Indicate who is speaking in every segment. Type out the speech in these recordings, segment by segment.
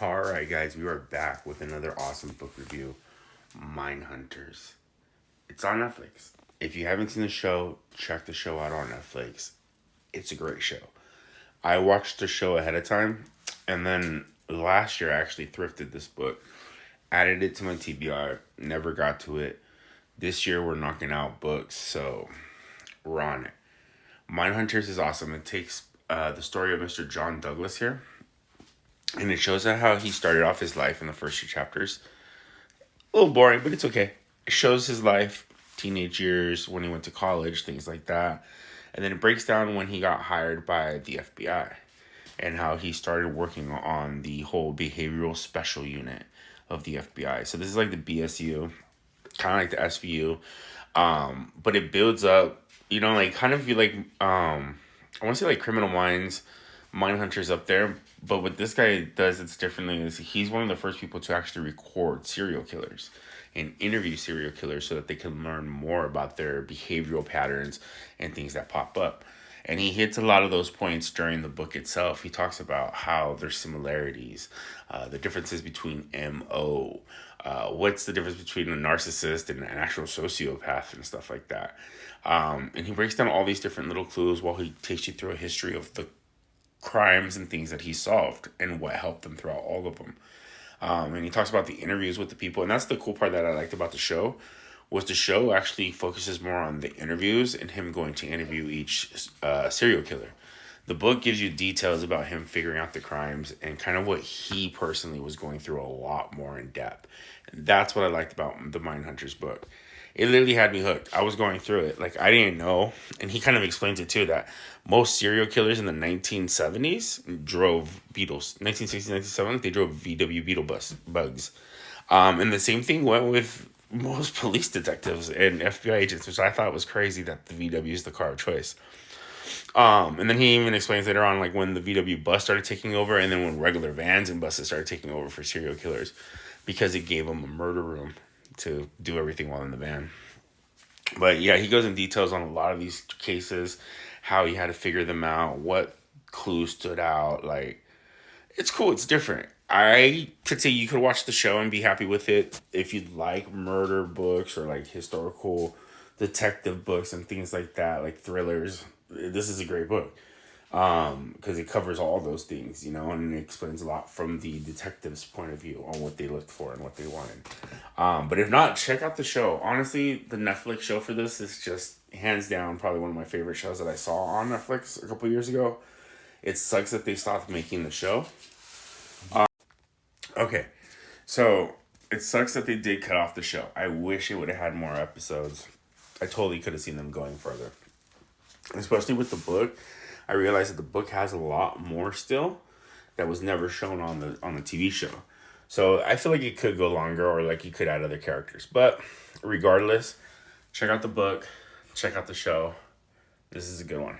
Speaker 1: Alright, guys, we are back with another awesome book review, Mindhunters. It's on Netflix. If you haven't seen the show, check the show out on Netflix. It's a great show. I watched the show ahead of time, and then last year I actually thrifted this book, added it to my TBR, never got to it. This year we're knocking out books, so we're on it. Mindhunters is awesome. It takes the story of Mr. John Douglas here, and it shows how he started off his life in the first two chapters. A little boring, but it's okay. It shows his life, teenage years, when he went to college, things like that. And then it breaks down when he got hired by the FBI and how he started working on the whole behavioral special unit of the FBI. So this is like the BSU, kind of like the SVU. But it builds up, like kind of be like, I want to say like Criminal Minds, Mindhunters up there. But what this guy does it's differently is he's one of the first people to actually record serial killers and interview serial killers so that they can learn more about their behavioral patterns and things that pop up. And he hits a lot of those points during the book itself. He talks about how there's similarities, the differences between MO, what's the difference between a narcissist and an actual sociopath and stuff like that. And he breaks down all these different little clues while he takes you through a history of the crimes and things that he solved and what helped them throughout all of them. And he talks about the interviews with the people, and that's the cool part that I liked about the show. Was the show actually focuses more on the interviews and him going to interview each serial killer. The book gives you details about him figuring out the crimes and kind of what he personally was going through a lot more in depth. And that's what I liked about the Mindhunters book. It literally had me hooked. I was going through it. Like, I didn't know. And he kind of explains it, too, that most serial killers in the 1970s drove Beetles. 1960s, 1970s, they drove VW Beetle bugs. And the same thing went with most police detectives and FBI agents, which I thought was crazy that the VW is the car of choice. And then he even explains later on, like, when the VW bus started taking over and then when regular vans and buses started taking over for serial killers because it gave them a murder room to do everything while in the van. But yeah, he goes in details on a lot of these cases, how he had to figure them out, what clues stood out. Like, it's cool. It's different. I could say you could watch the show and be happy with it if you like murder books or like historical detective books and things like that, like thrillers. This is a great book because it covers all those things, and it explains a lot from the detective's point of view on what they looked for and what they wanted. But if not, check out the show. Honestly, the Netflix show for this is just hands down probably one of my favorite shows that I saw on Netflix a couple years ago. It sucks that they stopped making the show. Okay, so it sucks that they did cut off the show. I wish it would have had more episodes. I totally could have seen them going further. Especially with the book, I realized that the book has a lot more still that was never shown on the TV show. So I feel like it could go longer or like you could add other characters. But regardless, check out the book, check out the show. This is a good one.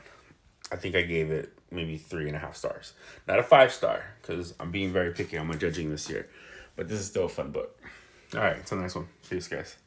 Speaker 1: I think I gave it maybe 3.5 stars. Not a 5 star, because I'm being very picky on my judging this year. But this is still a fun book. All right, it's a nice one. Peace, guys.